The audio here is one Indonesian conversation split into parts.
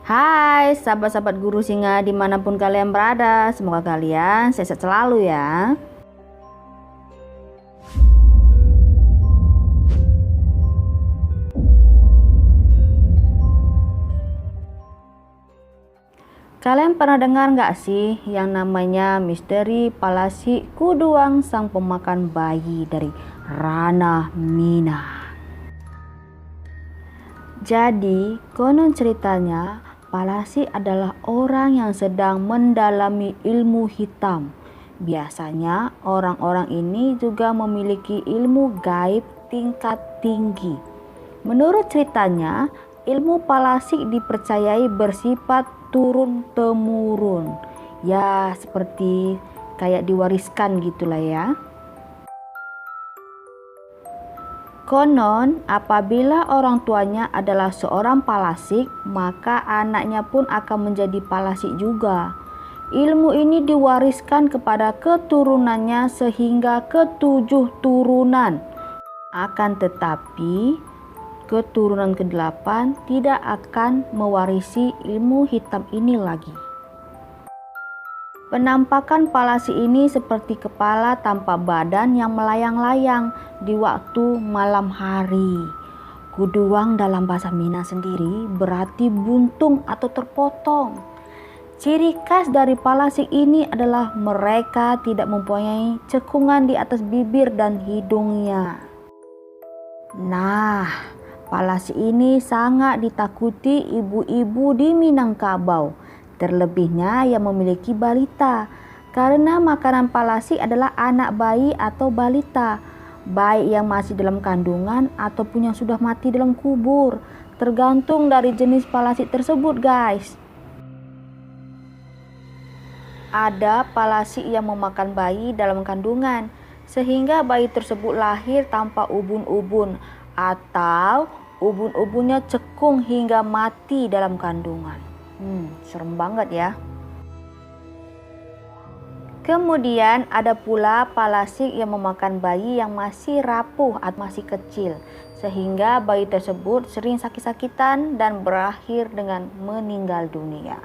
Hai sahabat-sahabat Guru Singa dimanapun kalian berada, semoga kalian sehat selalu ya. Kalian pernah dengar nggak sih yang namanya misteri Palasi Kuduang sang pemakan bayi dari ranah Minang? Jadi konon ceritanya Palasi adalah orang yang sedang mendalami ilmu hitam. Biasanya orang-orang ini juga memiliki ilmu gaib tingkat tinggi. Menurut ceritanya, ilmu Palasi dipercayai bersifat turun-temurun. Ya, seperti kayak diwariskan gitulah ya. Konon, apabila orang tuanya adalah seorang palasik, maka anaknya pun akan menjadi palasik juga. Ilmu ini diwariskan kepada keturunannya sehingga ke-7 turunan. Akan tetapi, keturunan ke-8 tidak akan mewarisi ilmu hitam ini lagi. Penampakan Palasi ini seperti kepala tanpa badan yang melayang-layang di waktu malam hari. Kuduang dalam bahasa Minang sendiri berarti buntung atau terpotong. Ciri khas dari Palasi ini adalah mereka tidak mempunyai cekungan di atas bibir dan hidungnya. Nah, Palasi ini sangat ditakuti ibu-ibu di Minangkabau, terlebihnya yang memiliki balita, karena makanan Palasi adalah anak bayi atau balita, baik yang masih dalam kandungan ataupun yang sudah mati dalam kubur, tergantung dari jenis Palasi tersebut guys. Ada Palasi yang memakan bayi dalam kandungan, sehingga bayi tersebut lahir tanpa ubun-ubun atau ubun-ubunnya cekung hingga mati dalam kandungan. Serem banget ya. Kemudian ada pula Palasi yang memakan bayi yang masih rapuh atau masih kecil, sehingga bayi tersebut sering sakit-sakitan dan berakhir dengan meninggal dunia.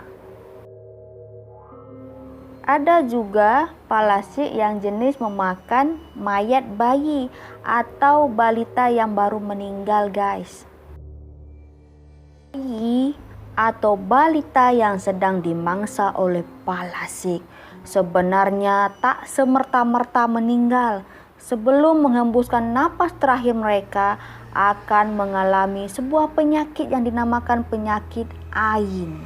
Ada juga Palasi yang jenis memakan mayat bayi atau balita yang baru meninggal guys. Bayi atau balita yang sedang dimangsa oleh Palasi sebenarnya tak semerta-merta meninggal. Sebelum menghembuskan napas terakhir mereka akan mengalami sebuah penyakit yang dinamakan penyakit Ain.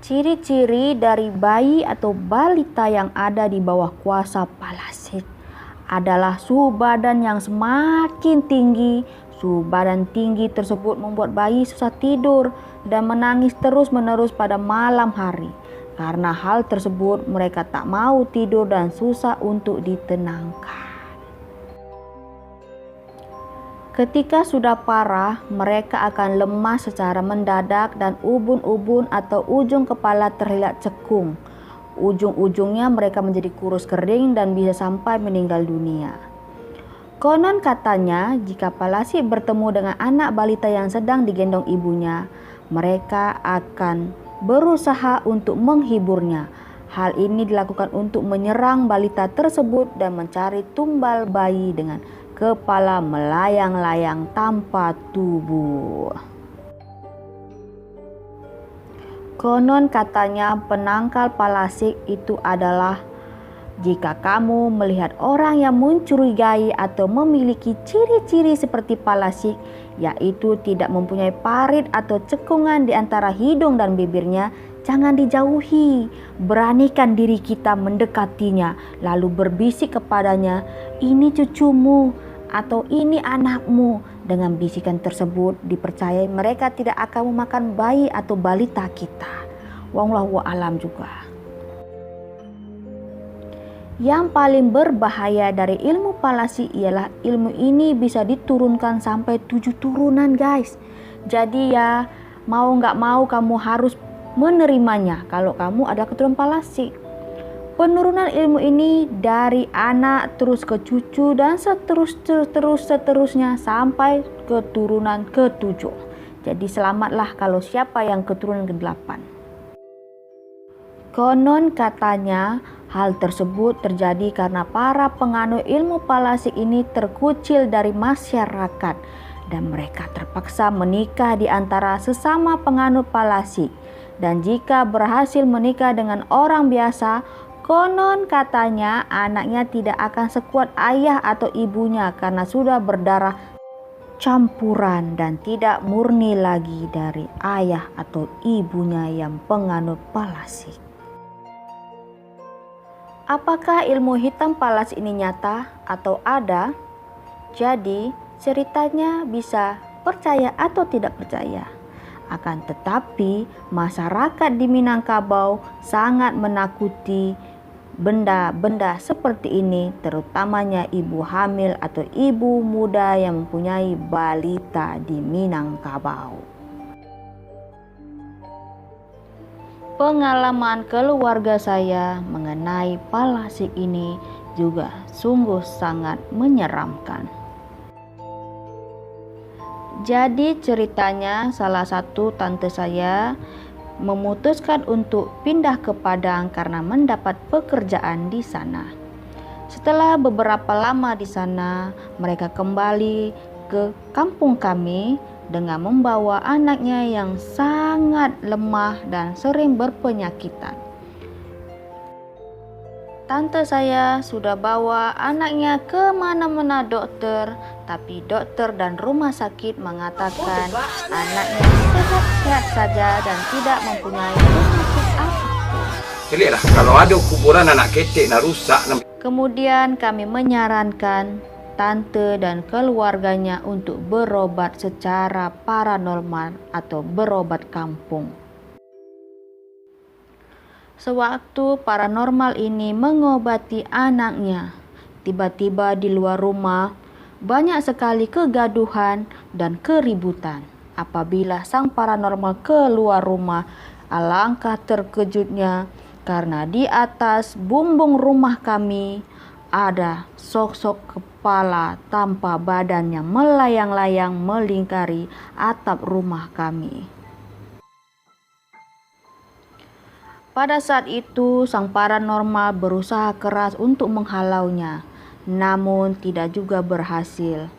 Ciri-ciri dari bayi atau balita yang ada di bawah kuasa Palasi adalah suhu badan yang semakin tinggi. Suhu badan tinggi tersebut membuat bayi susah tidur dan menangis terus-menerus pada malam hari. Karena hal tersebut mereka tak mau tidur dan susah untuk ditenangkan. Ketika sudah parah, mereka akan lemas secara mendadak dan ubun-ubun atau ujung kepala terlihat cekung. Ujung-ujungnya mereka menjadi kurus kering dan bisa sampai meninggal dunia. Konon katanya, jika Palasi bertemu dengan anak balita yang sedang digendong ibunya, mereka akan berusaha untuk menghiburnya. Hal ini dilakukan untuk menyerang balita tersebut dan mencari tumbal bayi dengan kepala melayang-layang tanpa tubuh. Konon katanya penangkal Palasi itu adalah jika kamu melihat orang yang mencurigai atau memiliki ciri-ciri seperti Palasi, yaitu tidak mempunyai parit atau cekungan di antara hidung dan bibirnya, jangan dijauhi. Beranikan diri kita mendekatinya, lalu berbisik kepadanya, "Ini cucumu," atau "Ini anakmu." Dengan bisikan tersebut dipercayai mereka tidak akan memakan bayi atau balita kita. Wallahu a'lam juga. Yang paling berbahaya dari ilmu Palasi ialah ilmu ini bisa diturunkan sampai 7 turunan guys. Jadi ya mau gak mau kamu harus menerimanya kalau kamu adalah keturunan Palasi. Penurunan ilmu ini dari anak terus ke cucu dan seterusnya sampai keturunan ke-7. Jadi selamatlah kalau siapa yang keturunan ke-8. Konon katanya hal tersebut terjadi karena para penganut ilmu palasik ini terkucil dari masyarakat dan mereka terpaksa menikah di antara sesama penganut palasik. Dan jika berhasil menikah dengan orang biasa, konon katanya anaknya tidak akan sekuat ayah atau ibunya karena sudah berdarah campuran dan tidak murni lagi dari ayah atau ibunya yang penganut palasik. Apakah ilmu hitam palas ini nyata atau ada? Jadi ceritanya bisa percaya atau tidak percaya. Akan tetapi masyarakat di Minangkabau sangat menakuti benda-benda seperti ini, terutamanya ibu hamil atau ibu muda yang mempunyai balita di Minangkabau. Pengalaman keluarga saya mengenai palasik ini juga sungguh sangat menyeramkan. Jadi ceritanya salah satu tante saya memutuskan untuk pindah ke Padang karena mendapat pekerjaan di sana. Setelah beberapa lama di sana, mereka kembali ke kampung kami dengan membawa anaknya yang sangat lemah dan sering berpenyakitan. Tante saya sudah bawa anaknya ke mana-mana dokter, tapi dokter dan rumah sakit mengatakan anaknya sehat-sehat saja dan tidak mempunyai penyakit apapun. Lihatlah, kalau ada kuburan anak ketek nak rusak. Kemudian kami menyarankan tante dan keluarganya untuk berobat secara paranormal atau berobat kampung. Sewaktu paranormal ini mengobati anaknya, tiba-tiba di luar rumah banyak sekali kegaduhan dan keributan. Apabila sang paranormal keluar rumah, alangkah terkejutnya karena di atas bumbung rumah kami ada sosok kepala tanpa badan yang melayang-layang melingkari atap rumah kami. Pada saat itu, sang paranormal berusaha keras untuk menghalaunya, namun tidak juga berhasil.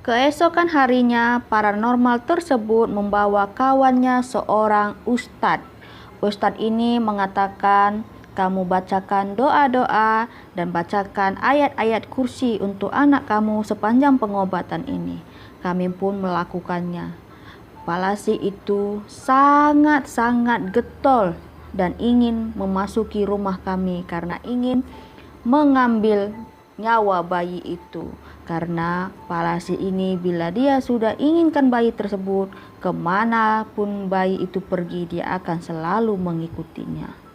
Keesokan harinya, paranormal tersebut membawa kawannya seorang ustadz. Ustadz ini mengatakan, kamu bacakan doa-doa dan bacakan ayat-ayat kursi untuk anak kamu sepanjang pengobatan ini. Kami pun melakukannya. Palasik itu sangat-sangat getol dan ingin memasuki rumah kami karena ingin mengambil nyawa bayi itu. Karena palasik ini bila dia sudah inginkan bayi tersebut, kemanapun bayi itu pergi dia akan selalu mengikutinya.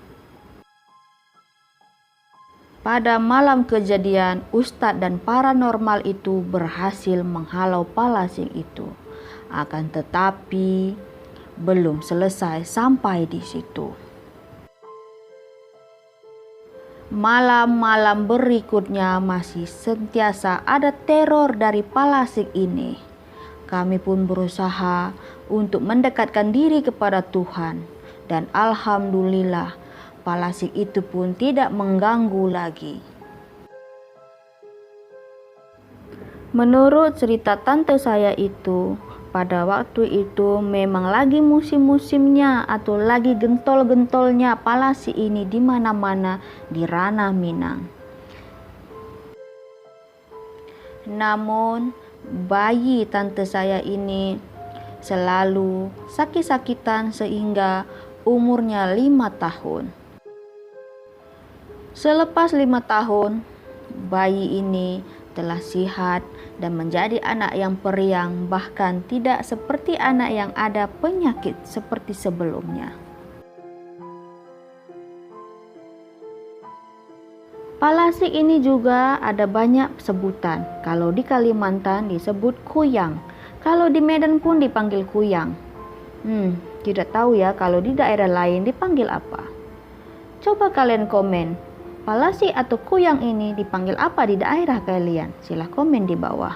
Pada malam kejadian, ustadz dan paranormal itu berhasil menghalau palasik itu. Akan tetapi belum selesai sampai di situ. Malam-malam berikutnya masih sentiasa ada teror dari palasik ini. Kami pun berusaha untuk mendekatkan diri kepada Tuhan. Dan alhamdulillah palasik itu pun tidak mengganggu lagi. Menurut cerita tante saya itu, pada waktu itu memang lagi musim-musimnya atau lagi gentol-gentolnya palasik ini di mana-mana di ranah Minang. Namun bayi tante saya ini selalu sakit-sakitan sehingga umurnya 5 tahun. Selepas 5 tahun, bayi ini telah sihat dan menjadi anak yang periang, bahkan tidak seperti anak yang ada penyakit seperti sebelumnya. Palasik ini juga ada banyak sebutan. Kalau di Kalimantan disebut kuyang, kalau di Medan pun dipanggil kuyang. Tidak tahu ya kalau di daerah lain dipanggil apa. Coba kalian komen, palasik atau kuyang ini dipanggil apa di daerah kalian? Silahkan komen di bawah.